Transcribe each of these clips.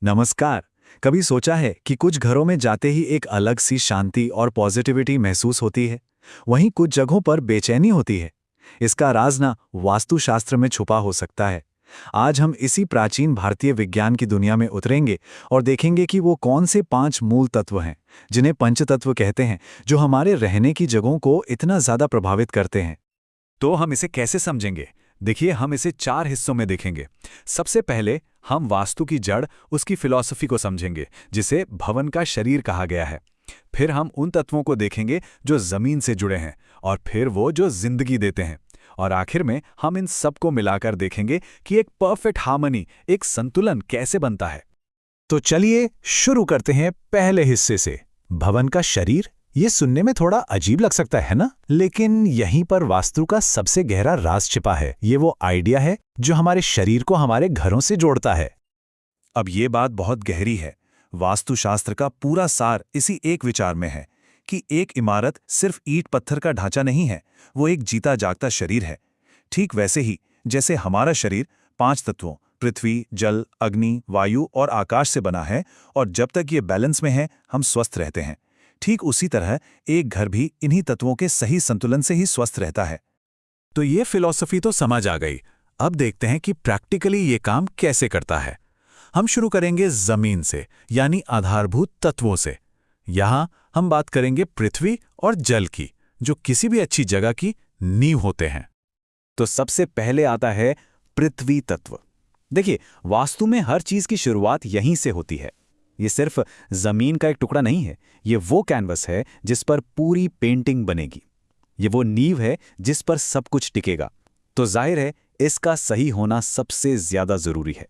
नमस्कार। कभी सोचा है कि कुछ घरों में जाते ही एक अलग सी शांति और पॉजिटिविटी महसूस होती है, वहीं कुछ जगहों पर बेचैनी होती है। इसका राज ना वास्तुशास्त्र में छुपा हो सकता है। आज हम इसी प्राचीन भारतीय विज्ञान की दुनिया में उतरेंगे और देखेंगे कि वो कौन से 5 मूल तत्व हैं, जिन्हें पंचतत्व कहते हैं, जो हमारे रहने की जगहों को इतना ज्यादा प्रभावित करते हैं। तो हम इसे कैसे समझेंगे? देखिए, हम इसे 4 हिस्सों में देखेंगे। सबसे पहले हम वास्तु की जड़, उसकी फिलॉसफी को समझेंगे, जिसे भवन का शरीर कहा गया है। फिर हम उन तत्वों को देखेंगे जो जमीन से जुड़े हैं और फिर वो जो जिंदगी देते हैं। और आखिर में हम इन सब को मिलाकर देखेंगे कि एक परफेक्ट हार्मनी, एक संतुलन कैसे बनता है। तो चलिए शुरू करते हैं पहले हिस्से से। भवन का शरीर, ये सुनने में थोड़ा अजीब लग सकता है ना, लेकिन यहीं पर वास्तु का सबसे गहरा राज छिपा है। ये वो आइडिया है जो हमारे शरीर को हमारे घरों से जोड़ता है। अब ये बात बहुत गहरी है। वास्तुशास्त्र का पूरा सार इसी एक विचार में है कि एक इमारत सिर्फ ईंट पत्थर का ढांचा नहीं है, वो एक जीता जागता शरीर है। ठीक वैसे ही जैसे हमारा शरीर 5 तत्वों पृथ्वी, जल, अग्नि, वायु और आकाश से बना है, और जब तक ये बैलेंस में है हम स्वस्थ रहते हैं। ठीक उसी तरह एक घर भी इन्हीं तत्वों के सही संतुलन से ही स्वस्थ रहता है। तो ये फिलॉसफी तो समझ आ गई। अब देखते हैं कि प्रैक्टिकली ये काम कैसे करता है। हम शुरू करेंगे जमीन से, यानी आधारभूत तत्वों से। यहां हम बात करेंगे पृथ्वी और जल की, जो किसी भी अच्छी जगह की नींव होते हैं। तो सबसे पहले आता है पृथ्वी तत्व। देखिए, वास्तु में हर चीज की शुरुआत यहीं से होती है। ये सिर्फ जमीन का एक टुकड़ा नहीं है, ये वो कैनवस है जिस पर पूरी पेंटिंग बनेगी। ये वो नींव है जिस पर सब कुछ टिकेगा। तो जाहिर है इसका सही होना सबसे ज्यादा जरूरी है।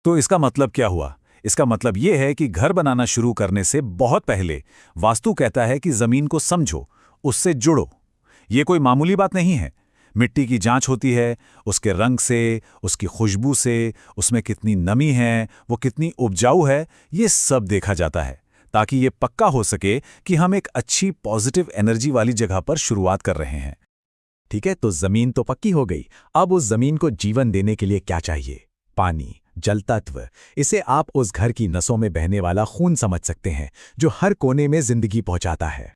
तो इसका मतलब क्या हुआ? इसका मतलब ये है कि घर बनाना शुरू करने से बहुत पहले वास्तु कहता है कि जमीन को समझो, उससे जुड़ो। ये कोई मामूली बात नहीं है। मिट्टी की जांच होती है, उसके रंग से, उसकी खुशबू से, उसमें कितनी नमी है, वो कितनी उपजाऊ है, ये सब देखा जाता है, ताकि ये पक्का हो सके कि हम एक अच्छी पॉजिटिव एनर्जी वाली जगह पर शुरुआत कर रहे हैं। ठीक है, तो जमीन तो पक्की हो गई। अब उस जमीन को जीवन देने के लिए क्या चाहिए? पानी, जल तत्व। इसे आप उस घर की नसों में बहने वाला खून समझ सकते हैं, जो हर कोने में जिंदगी पहुंचाता है।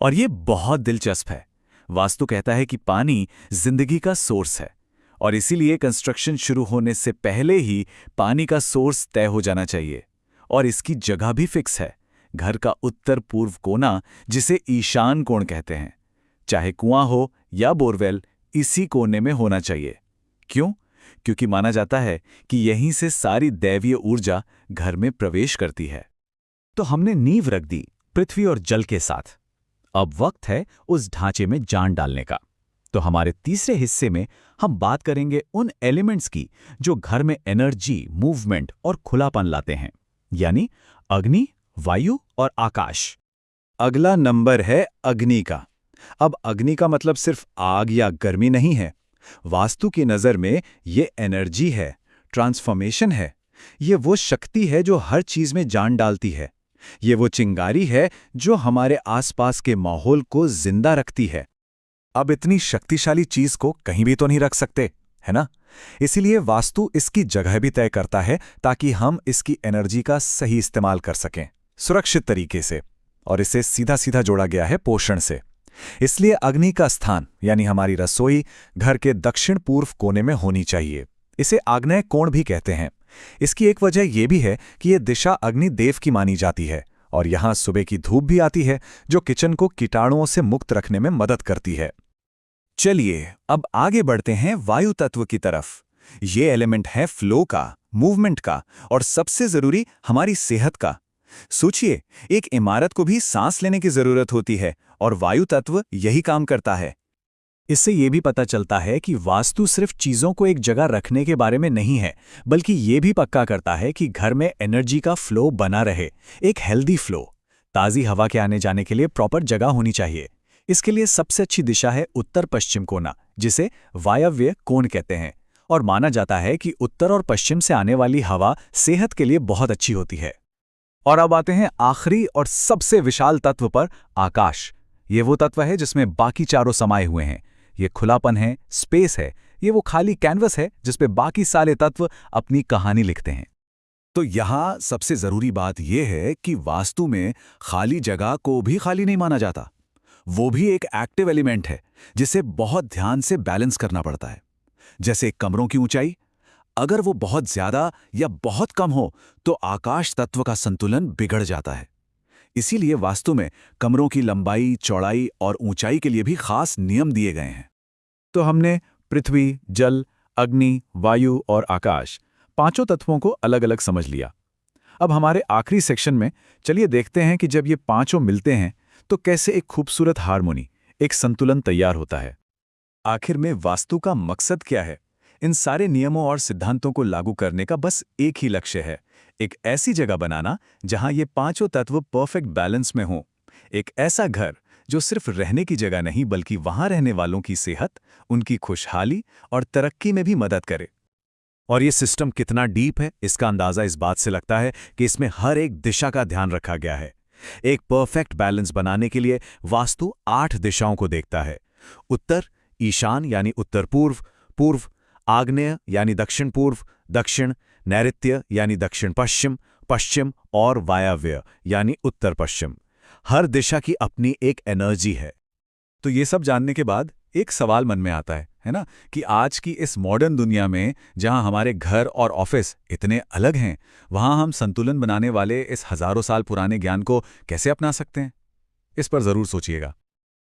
और ये बहुत दिलचस्प है। वास्तु कहता है कि पानी जिंदगी का सोर्स है, और इसीलिए कंस्ट्रक्शन शुरू होने से पहले ही पानी का सोर्स तय हो जाना चाहिए। और इसकी जगह भी फिक्स है। घर का उत्तर पूर्व कोना, जिसे ईशान कोण कहते हैं, चाहे कुआं हो या बोरवेल, इसी कोने में होना चाहिए। क्यों? क्योंकि माना जाता है कि यहीं से सारी दैवीय ऊर्जा घर में प्रवेश करती है। तो हमने नींव रख दी पृथ्वी और जल के साथ। अब वक्त है उस ढांचे में जान डालने का। तो हमारे तीसरे हिस्से में हम बात करेंगे उन एलिमेंट्स की जो घर में एनर्जी, मूवमेंट और खुलापन लाते हैं, यानी अग्नि, वायु और आकाश। अगला नंबर है अग्नि का। अब अग्नि का मतलब सिर्फ आग या गर्मी नहीं है। वास्तु की नज़र में ये एनर्जी है, ट्रांसफॉर्मेशन है। ये वो शक्ति है जो हर चीज में जान डालती है। ये वो चिंगारी है जो हमारे आसपास के माहौल को जिंदा रखती है। अब इतनी शक्तिशाली चीज को कहीं भी तो नहीं रख सकते, है ना? इसीलिए वास्तु इसकी जगह भी तय करता है, ताकि हम इसकी एनर्जी का सही इस्तेमाल कर सकें, सुरक्षित तरीके से। और इसे सीधा सीधा जोड़ा गया है पोषण से। इसलिए अग्नि का स्थान, यानी हमारी रसोई, घर के दक्षिण पूर्व कोने में होनी चाहिए। इसे आग्नेय कोण भी कहते हैं। इसकी एक वजह यह भी है कि यह दिशा अग्नि देव की मानी जाती है, और यहां सुबह की धूप भी आती है, जो किचन को कीटाणुओं से मुक्त रखने में मदद करती है। चलिए अब आगे बढ़ते हैं वायु तत्व की तरफ। ये एलिमेंट है फ्लो का, मूवमेंट का, और सबसे जरूरी हमारी सेहत का। सोचिए, एक इमारत को भी सांस लेने की जरूरत होती है, और वायु तत्व यही काम करता है। इससे यह भी पता चलता है कि वास्तु सिर्फ चीजों को एक जगह रखने के बारे में नहीं है, बल्कि यह भी पक्का करता है कि घर में एनर्जी का फ्लो बना रहे, एक हेल्दी फ्लो। ताज़ी हवा के आने जाने के लिए प्रॉपर जगह होनी चाहिए। इसके लिए सबसे अच्छी दिशा है उत्तर पश्चिम कोना, जिसे वायव्य कोण कहते हैं। और माना जाता है कि उत्तर और पश्चिम से आने वाली हवा सेहत के लिए बहुत अच्छी होती है। और अब आते हैं आखिरी और सबसे विशाल तत्व पर, आकाश। ये वो तत्व है जिसमें बाकी चारों समाये हुए हैं। ये खुलापन है, स्पेस है। ये वो खाली कैनवस है जिस पे बाकी सारे तत्व अपनी कहानी लिखते हैं। तो यहाँ सबसे जरूरी बात यह है कि वास्तु में खाली जगह को भी खाली नहीं माना जाता। वो भी एक एक्टिव एलिमेंट है जिसे बहुत ध्यान से बैलेंस करना पड़ता है। जैसे कमरों की ऊंचाई, अगर वो बहुत ज्यादा या बहुत कम हो तो आकाश तत्व का संतुलन बिगड़ जाता है। इसीलिए वास्तु में कमरों की लंबाई, चौड़ाई और ऊंचाई के लिए भी खास नियम दिए गए हैं। तो हमने पृथ्वी, जल, अग्नि, वायु और आकाश पांचों तत्वों को अलग अलग समझ लिया। अब हमारे आखिरी सेक्शन में चलिए देखते हैं कि जब ये पांचों मिलते हैं तो कैसे एक खूबसूरत हार्मोनी, एक संतुलन तैयार होता है। आखिर में वास्तु का मकसद क्या है? इन सारे नियमों और सिद्धांतों को लागू करने का बस एक ही लक्ष्य है, एक ऐसी जगह बनाना जहां ये पांचों तत्व परफेक्ट बैलेंस में हों। एक ऐसा घर जो सिर्फ रहने की जगह नहीं बल्कि वहां रहने वालों की सेहत, उनकी खुशहाली और तरक्की में भी मदद करे। और ये सिस्टम कितना डीप है, इसका अंदाजा इस बात से लगता है कि इसमें हर एक दिशा का ध्यान रखा गया है। एक परफेक्ट बैलेंस बनाने के लिए वास्तु 8 दिशाओं को देखता है। उत्तर, ईशान यानी उत्तर पूर्व, पूर्व, आग्नेय यानी दक्षिण पूर्व, दक्षिण, नैऋत्य यानी दक्षिण पश्चिम, पश्चिम और वायव्य यानी उत्तर पश्चिम। हर दिशा की अपनी एक एनर्जी है। तो ये सब जानने के बाद एक सवाल मन में आता है ना, कि आज की इस मॉडर्न दुनिया में जहां हमारे घर और ऑफिस इतने अलग हैं, वहां हम संतुलन बनाने वाले इस हजारों साल पुराने ज्ञान को कैसे अपना सकते हैं? इस पर जरूर सोचिएगा।